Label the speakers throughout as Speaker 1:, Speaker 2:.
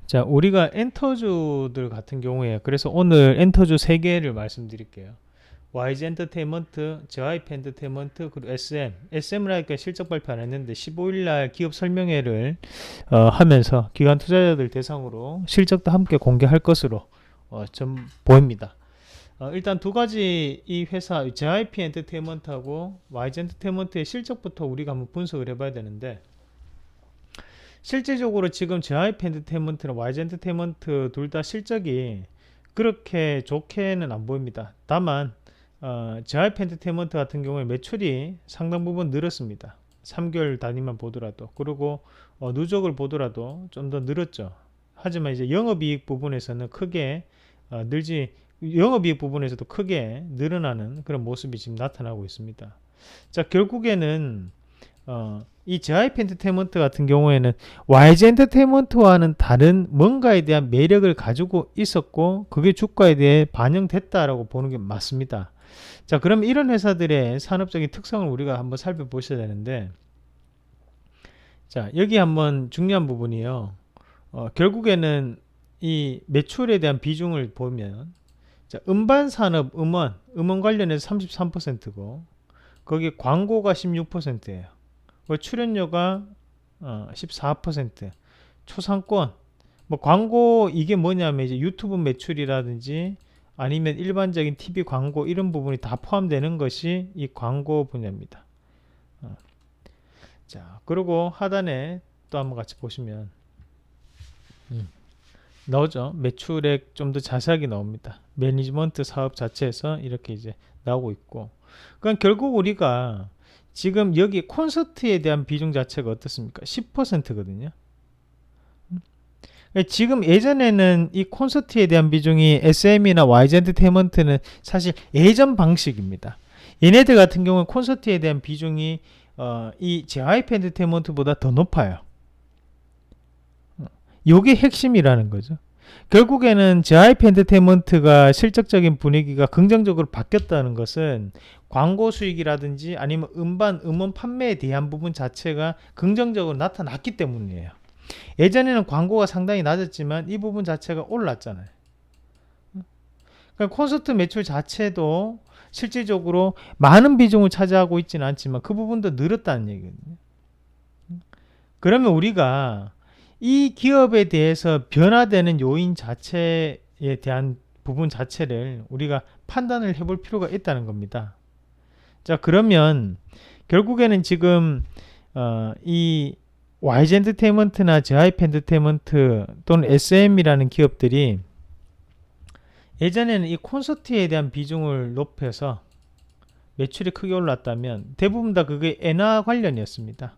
Speaker 1: 자, 우리가 엔터주들 같은 경우에 그래서 오늘 엔터주 3개를 말씀드릴게요. YG 엔터테인먼트, JYP 엔터테인먼트, 그리고 SM. SM을 하니까 실적 발표 안 했는데 15일날 기업 설명회를 하면서 기관 투자자들 대상으로 실적도 함께 공개할 것으로 좀 보입니다. 일단 두 가지 이 회사 JYP 엔터테인먼트하고 YG 엔터테인먼트의 실적부터 우리가 한번 분석을 해봐야 되는데, 실질적으로 지금 JYP 엔터테인먼트랑 YG 엔터테인먼트 둘 다 실적이 그렇게 좋게는 안 보입니다. 다만 JYP 엔터테인먼트 같은 경우에 매출이 상당 부분 늘었습니다. 3개월 단위만 보더라도, 그리고 누적을 보더라도 좀 더 늘었죠. 하지만 이제 영업이익 부분에서는 크게 영업이익 부분에서도 크게 늘어나는 그런 모습이 지금 나타나고 있습니다. 자, 결국에는 이 JYP 엔터테인먼트 같은 경우에는 YG 엔터테인먼트와는 다른 뭔가에 대한 매력을 가지고 있었고 그게 주가에 대해 반영됐다라고 보는 게 맞습니다. 자, 그럼 이런 회사들의 산업적인 특성을 우리가 한번 살펴보셔야 되는데, 자, 여기 한번 중요한 부분이에요. 결국에는 이 매출에 대한 비중을 보면, 자, 음반 산업, 음원 관련해서 33%고 거기 광고가 16%예요. 출연료가 14%, 초상권, 뭐 광고 이게 뭐냐면 이제 유튜브 매출이라든지 아니면 일반적인 TV 광고 이런 부분이 다 포함되는 것이 이 광고 분야입니다. 자, 그리고 하단에 또 한번 같이 보시면 나오죠. 매출액 좀 더 자세하게 나옵니다. 매니지먼트 사업 자체에서 이렇게 이제 나오고 있고, 그러니까 결국 우리가 지금 여기 콘서트에 대한 비중 자체가 어떻습니까? 10%거든요. 지금 예전에는 이 콘서트에 대한 비중이 SM이나 YG 엔터테인먼트는 사실 예전 방식입니다. 얘네들 같은 경우는 콘서트에 대한 비중이 이 JYP 엔터테인먼트보다 더 높아요. 요게 핵심이라는 거죠. 결국에는 JYP 엔터테인먼트가 실적적인 분위기가 긍정적으로 바뀌었다는 것은 광고 수익이라든지 아니면 음원 판매에 대한 부분 자체가 긍정적으로 나타났기 때문이에요. 예전에는 광고가 상당히 낮았지만 이 부분 자체가 올랐잖아요. 그러니까 콘서트 매출 자체도 실질적으로 많은 비중을 차지하고 있지는 않지만 그 부분도 늘었다는 얘기거든요. 그러면 우리가 이 기업에 대해서 변화되는 요인 자체에 대한 부분 자체를 우리가 판단을 해볼 필요가 있다는 겁니다. 자, 그러면 결국에는 지금 이 YG 엔터테인먼트나 JYP 엔터테인먼트 또는 SM이라는 기업들이 예전에는 이 콘서트에 대한 비중을 높여서 매출이 크게 올랐다면 대부분 다 그게 엔화 관련이었습니다.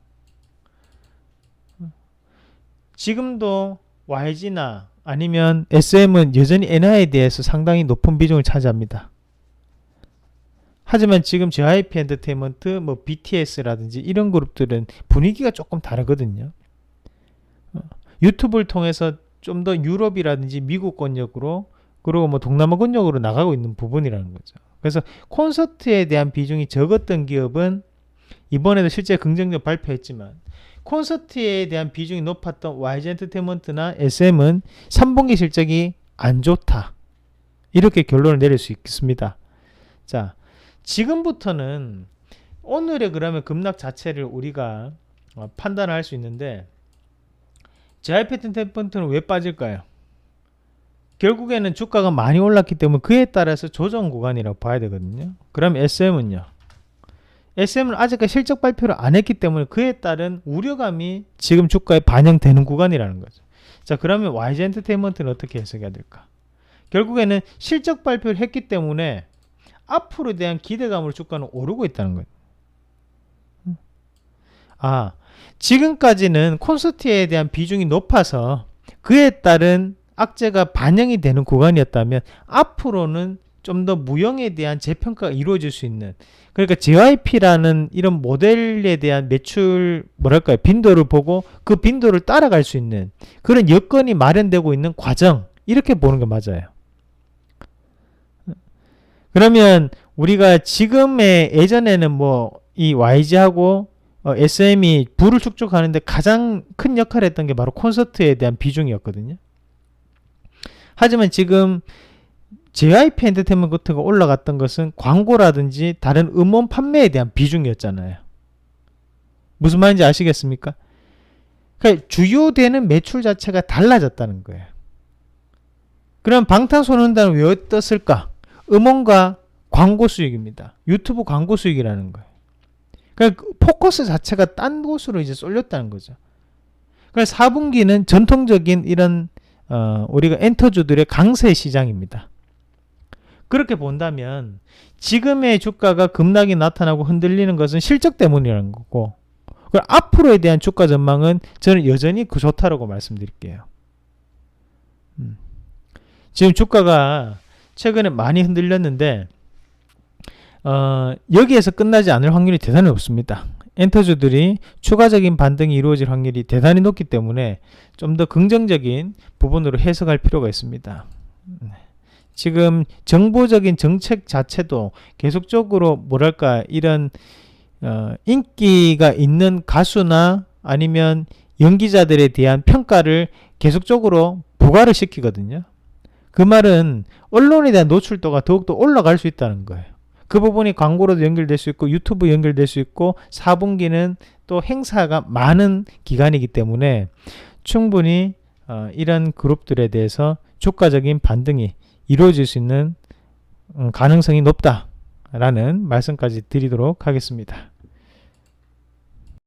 Speaker 1: 지금도 YG나 아니면 SM은 여전히 엔화에 대해서 상당히 높은 비중을 차지합니다. 하지만 지금 JYP 엔터테인먼트, 뭐 BTS라든지 이런 그룹들은 분위기가 조금 다르거든요. 유튜브를 통해서 좀 더 유럽이라든지 미국 권역으로, 그리고 뭐 동남아 권역으로 나가고 있는 부분이라는 거죠. 그래서 콘서트에 대한 비중이 적었던 기업은 이번에도 실제 긍정적 발표했지만, 콘서트에 대한 비중이 높았던 YG 엔터테인먼트나 SM은 3분기 실적이 안 좋다, 이렇게 결론을 내릴 수 있겠습니다. 자, 지금부터는 오늘의 그러면 급락 자체를 우리가 판단할 수 있는데, JYP 엔터테인먼트는 왜 빠질까요? 결국에는 주가가 많이 올랐기 때문에 그에 따라서 조정 구간이라고 봐야 되거든요. 그럼 SM은요? SM은 아직까지 실적 발표를 안 했기 때문에 그에 따른 우려감이 지금 주가에 반영되는 구간이라는 거죠. 자, 그러면 YG 엔터테인먼트는 어떻게 해석해야 될까? 결국에는 실적 발표를 했기 때문에 앞으로에 대한 기대감으로 주가는 오르고 있다는 거예요. 지금까지는 콘서트에 대한 비중이 높아서 그에 따른 악재가 반영이 되는 구간이었다면 앞으로는 좀 더 무형에 대한 재평가가 이루어질 수 있는, 그러니까 JYP라는 이런 모델에 대한 매출 빈도를 보고 그 빈도를 따라갈 수 있는 그런 여건이 마련되고 있는 과정, 이렇게 보는 게 맞아요. 그러면 우리가 지금의 예전에는 뭐 이 YG하고 SM이 부를 축적하는데 가장 큰 역할을 했던 게 바로 콘서트에 대한 비중이었거든요. 하지만 지금 JYP 엔터테인먼트가 올라갔던 것은 광고라든지 다른 음원 판매에 대한 비중이었잖아요. 무슨 말인지 아시겠습니까? 그러니까 주요되는 매출 자체가 달라졌다는 거예요. 그럼 방탄소년단은 왜 떴을까? 음원과 광고 수익입니다. 유튜브 광고 수익이라는 거예요. 그러니까 포커스 자체가 딴 곳으로 이제 쏠렸다는 거죠. 그래서 4분기는 전통적인 이런 우리가 엔터주들의 강세 시장입니다. 그렇게 본다면 지금의 주가가 급락이 나타나고 흔들리는 것은 실적 때문이라는 거고, 앞으로에 대한 주가 전망은 저는 여전히 좋다라고 말씀드릴게요. 지금 주가가 최근에 많이 흔들렸는데 여기에서 끝나지 않을 확률이 대단히 높습니다. 엔터주들이 추가적인 반등이 이루어질 확률이 대단히 높기 때문에 좀 더 긍정적인 부분으로 해석할 필요가 있습니다. 지금 정보적인 정책 자체도 계속적으로 뭐랄까 이런 인기가 있는 가수나 아니면 연기자들에 대한 평가를 계속적으로 부과를 시키거든요. 그 말은 언론에 대한 노출도가 더욱더 올라갈 수 있다는 거예요. 그 부분이 광고로도 연결될 수 있고 유튜브 연결될 수 있고 4분기는 또 행사가 많은 기간이기 때문에 충분히 이런 그룹들에 대해서 주가적인 반등이 이루어질 수 있는 가능성이 높다라는 말씀까지 드리도록 하겠습니다.